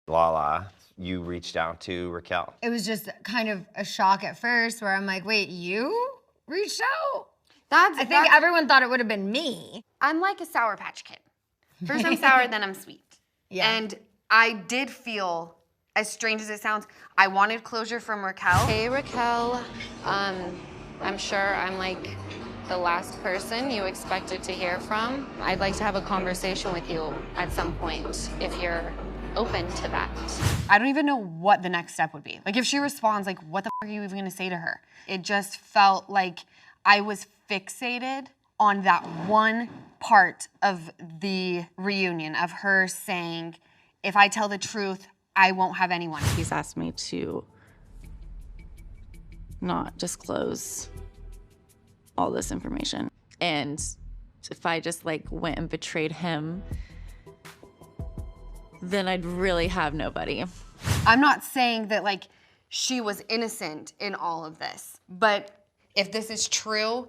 Lala, you reached out to Raquel. It was just kind of a shock at first where I'm like, wait, you reached out? I think everyone thought it would have been me. I'm like a Sour Patch Kid. First I'm sour, then I'm sweet. Yeah. And I did feel, as strange as it sounds, I wanted closure from Raquel. Hey, Raquel. I'm sure I'm like the last person you expected to hear from. I'd like to have a conversation with you at some point if you're open to that. I don't even know what the next step would be. Like if she responds, like what the f are you even gonna say to her? It just felt like I was fixated on that one part of the reunion of her saying, if I tell the truth, I won't have anyone. He's asked me to not disclose all this information. And if I just like went and betrayed him, then I'd really have nobody. I'm not saying that like she was innocent in all of this, but if this is true,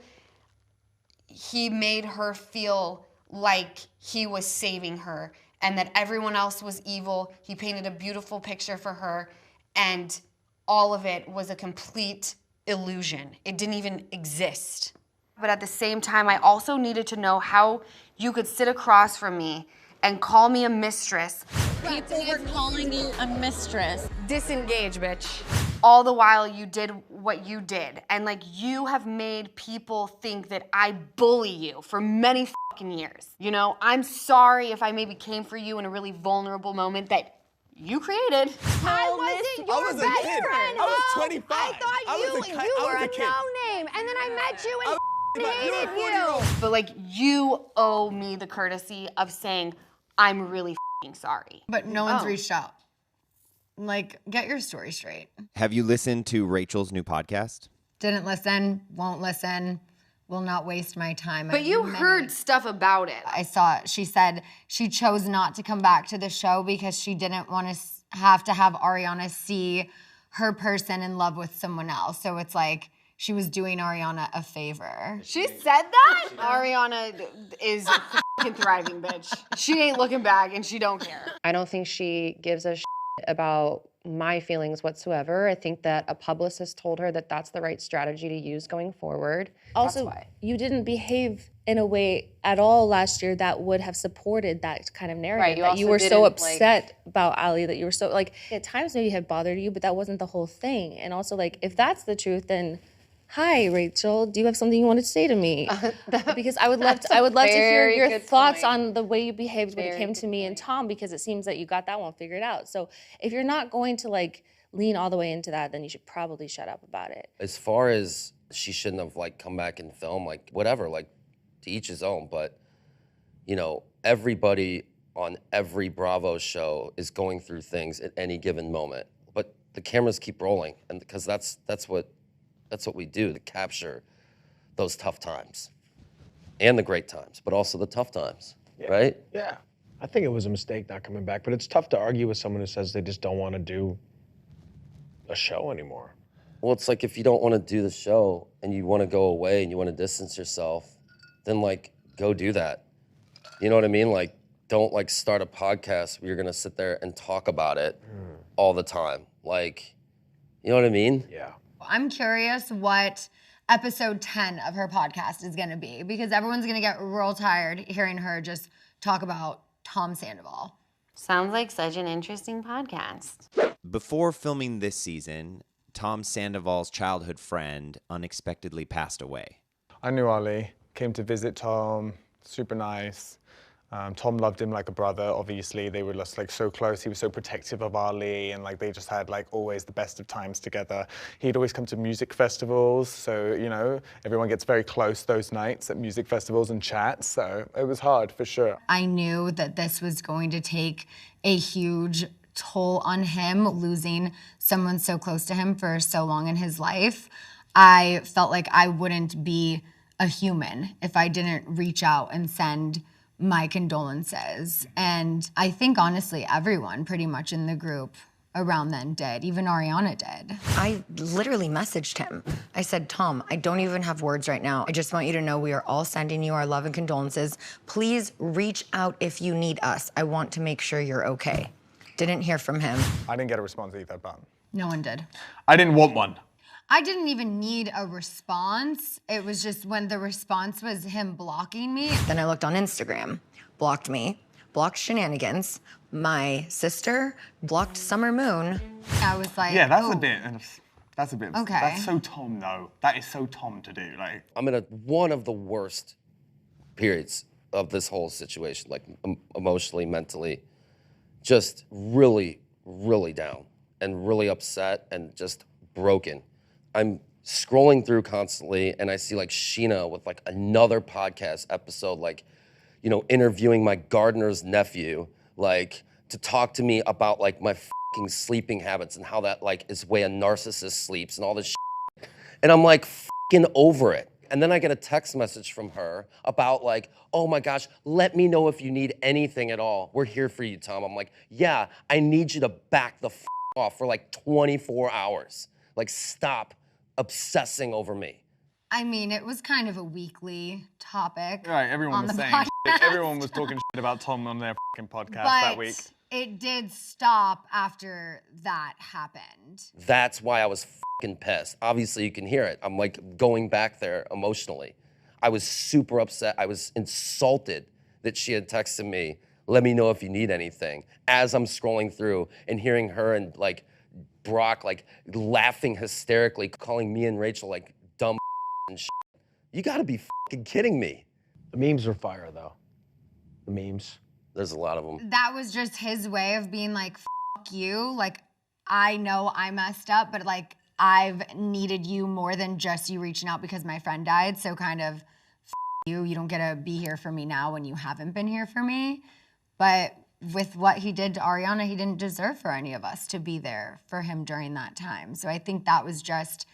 he made her feel like he was saving her and that everyone else was evil. He painted a beautiful picture for her, and all of it was a complete illusion. It didn't even exist. But at the same time, I also needed to know how you could sit across from me and call me a mistress. People were calling you a mistress. Disengage, bitch. All the while you did what you did. And like you have made people think that I bully you for many fucking years. You know, I'm sorry if I maybe came for you in a really vulnerable moment that you created. I wasn't your best friend. I was 25. I thought you were a no-name. And then I met you and hated you. But like you owe me the courtesy of saying, I'm really sorry. But no one's reached out. Like, get your story straight. Have you listened to Rachel's new podcast? Didn't listen, won't listen, will not waste my time. But you heard stuff about it. I saw it. She said she chose not to come back to the show because she didn't want to have Ariana see her person in love with someone else. So it's like she was doing Ariana a favor. She said that? Ariana is a fucking thriving bitch. She ain't looking back and she don't care. I don't think she gives a shit about my feelings whatsoever. I think that a publicist told her that that's the right strategy to use going forward. Also, you didn't behave in a way at all last year that would have supported that kind of narrative. Right, you were so upset about Ali, that you were so, like, at times maybe it had bothered you, but that wasn't the whole thing. And also, like, if that's the truth, then hi, Rachel, do you have something you wanted to say to me? Because I would love to hear your thoughts on the way you behaved when it came to me and Tom, because it seems that you got that one figured out. So if you're not going to like lean all the way into that, then you should probably shut up about it. As far as she shouldn't have like come back and film, like whatever, like to each his own, but you know, everybody on every Bravo show is going through things at any given moment. But the cameras keep rolling, and because that's what we do, to capture those tough times and the great times, but also the tough times, right? Yeah. I think it was a mistake not coming back, but it's tough to argue with someone who says they just don't want to do a show anymore. Well, it's like if you don't want to do the show and you want to go away and you want to distance yourself, then like go do that. You know what I mean? Like don't like start a podcast where you're going to sit there and talk about it all the time. Like, you know what I mean? Yeah. I'm curious what episode 10 of her podcast is gonna be, because everyone's gonna get real tired hearing her just talk about Tom Sandoval. Sounds like such an interesting podcast. Before filming this season, Tom Sandoval's childhood friend unexpectedly passed away. I knew Ali, came to visit Tom, super nice. Tom loved him like a brother, obviously. They were just like so close. He was so protective of Ali, and like they just had like always the best of times together. He'd always come to music festivals, so you know, everyone gets very close those nights at music festivals and chats, so it was hard for sure. I knew that this was going to take a huge toll on him, losing someone so close to him for so long in his life. I felt like I wouldn't be a human if I didn't reach out and send my condolences. And I think honestly everyone pretty much in the group around then did. Even Ariana did. I literally messaged him. I said, Tom, I don't even have words right now. I just want you to know we are all sending you our love and condolences. Please reach out if you need us. I want to make sure you're okay. Didn't hear from him. I didn't get a response either, but No one did. I didn't want one. I didn't even need a response. It was just when the response was him blocking me. Then I looked on Instagram, blocked me, blocked Shenanigans, my sister, blocked Summer Moon. I was like, Yeah, that's oh. a bit. That's a bit. Okay. That's so Tom, though. That is so Tom to do. Like, I'm in one of the worst periods of this whole situation, like emotionally, mentally, just really, really down and really upset and just broken. I'm scrolling through constantly and I see like Scheana with like another podcast episode, like, you know, interviewing my gardener's nephew, like to talk to me about like my fucking sleeping habits and how that like is the way a narcissist sleeps and all this shit. And I'm like fucking over it. And then I get a text message from her about like, oh my gosh, let me know if you need anything at all. We're here for you, Tom. I'm like, yeah, I need you to back the off for like 24 hours. Like, stop obsessing over me. I mean, it was kind of a weekly topic. right, everyone on was the saying podcast. shit. Everyone was talking shit about Tom on their fucking podcast But that week. it did stop after that happened. That's why I was fucking pissed. Obviously, you can hear it. I'm like going back there emotionally. I was super upset. I was insulted that she had texted me, let me know if you need anything, as I'm scrolling through and hearing her and like Brock like laughing hysterically, calling me and Rachel like dumb and shit. You gotta be fucking kidding me. The memes are fire, though. The memes. There's a lot of them. That was just his way of being like, fuck you. Like, I know I messed up, but like, I've needed you more than just you reaching out because my friend died. So kind of, you don't get to be here for me now when you haven't been here for me. But with what he did to Ariana, he didn't deserve for any of us to be there for him during that time. So I think that was just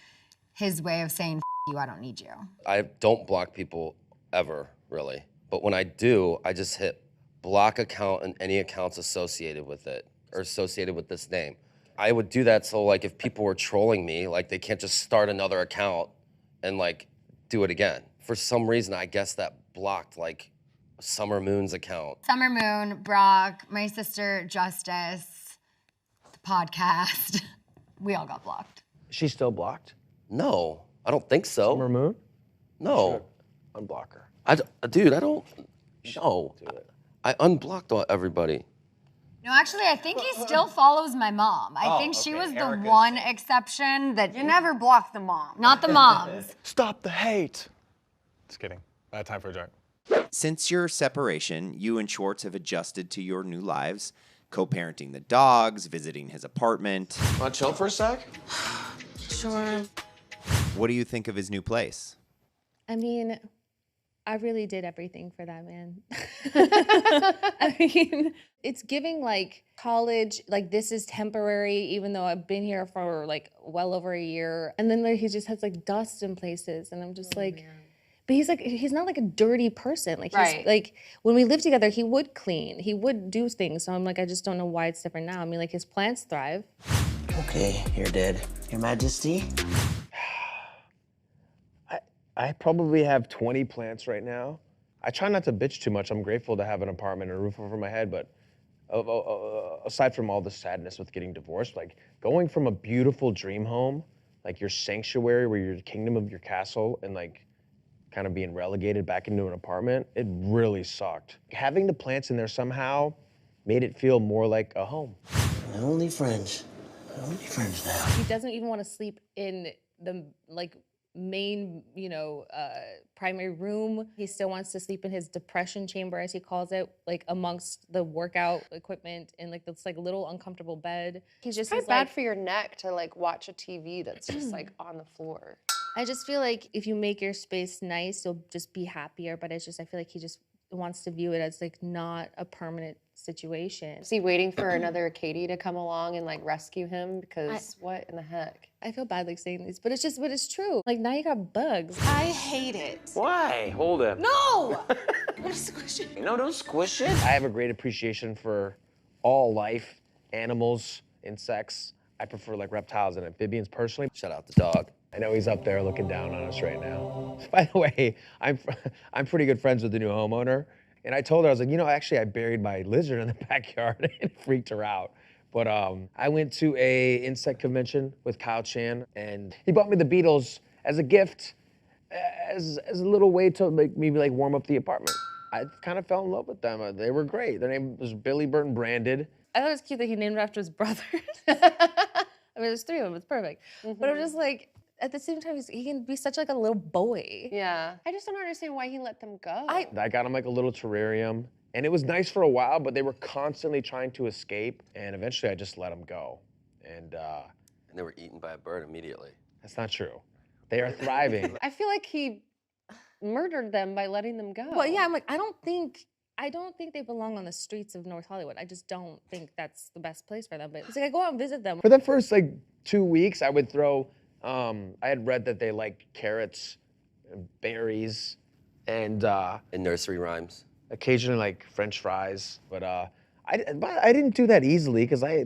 his way of saying, you, I don't need you. I don't block people ever, really. But when I do, I just hit block account and any accounts associated with it or associated with this name. I would do that so like if people were trolling me, like they can't just start another account and like do it again. For some reason, I guess that blocked like Summer Moon's account. Summer Moon, Brock, my sister Justice, the podcast, we all got blocked. She's still blocked? No, I don't think so. Summer Moon? No. Unblock her. Dude, I don't, no. I unblocked everybody. No, actually, I think he still follows my mom. I think she was the one exception that You never block the mom. not the moms. Stop the hate. Just kidding. I had time for a joke. Since your separation, you and Schwartz have adjusted to your new lives, co-parenting the dogs, visiting his apartment. Want to chill for a sec? Sure. What do you think of his new place? I mean, I really did everything for that man. I mean, it's giving like college, like this is temporary, even though I've been here for like well over a year. And then like, he just has like dust in places. And I'm just like, man. But he's not like a dirty person. Like he's like, when we lived together, he would clean, he would do things. So I'm like, I just don't know why it's different now. I mean, like his plants thrive. Okay, you're dead. Your Majesty? I probably have 20 plants right now. I try not to bitch too much. I'm grateful to have an apartment and a roof over my head, but aside from all the sadness with getting divorced, like going from a beautiful dream home, like your sanctuary where you're the kingdom of your castle, and like kind of being relegated back into an apartment, it really sucked. Having the plants in there somehow made it feel more like a home. My only friends. My only friends now. He doesn't even want to sleep in the like main, primary room. He still wants to sleep in his depression chamber, as he calls it, like amongst the workout equipment and like this like little uncomfortable bed. He's just It's bad for your neck to like watch a TV that's just like on the floor. I just feel like if you make your space nice, you'll just be happier. But it's just, I feel like he just wants to view it as like not a permanent situation. Is he waiting for another Katie to come along and like rescue him? Because what in the heck? I feel bad like saying this, but it's true. Like now you got bugs. I hate it. Why? Hold it. No! Don't squish it. No, don't squish it. I have a great appreciation for all life, animals, insects. I prefer like reptiles and amphibians personally. Shout out the dog. I know he's up there looking down on us right now. By the way, I'm pretty good friends with the new homeowner. And I told her, I was like, actually I buried my lizard in the backyard and it freaked her out. But I went to a insect convention with Kyle Chan, and he bought me the Beatles as a gift, as a little way to make me like warm up the apartment. I kind of fell in love with them. They were great. Their name was Billy Burton Branded. I thought it was cute that he named her after his brothers. I mean, there's 3 of them. It's perfect. But I'm just like, at the same time, he can be such like a little boy. Yeah. I just don't understand why he let them go. I got him like a little terrarium, and it was nice for a while, but they were constantly trying to escape, and eventually I just let them go. And they were eaten by a bird immediately. That's not true. They are thriving. I feel like he murdered them by letting them go. Well, yeah, I'm like, I don't think they belong on the streets of North Hollywood. I just don't think that's the best place for them. But it's like I go out and visit them. For the first like 2 weeks, I would throw, I had read that they like carrots, and berries, and nursery rhymes. Occasionally like French fries, but I didn't do that easily because I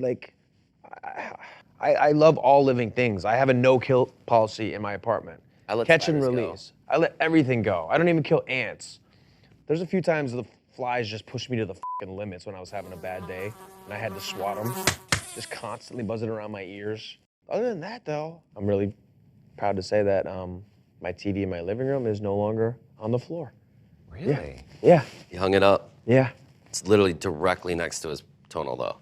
love all living things. I have a no-kill policy in my apartment. I let catch and spiders release. I let everything go. I don't even kill ants. There's a few times the flies just pushed me to the fucking limits when I was having a bad day, and I had to swat them, just constantly buzzing around my ears. Other than that, though, I'm really proud to say that my TV in my living room is no longer on the floor. Really? Yeah. He hung it up. Yeah. It's literally directly next to his tonal, though.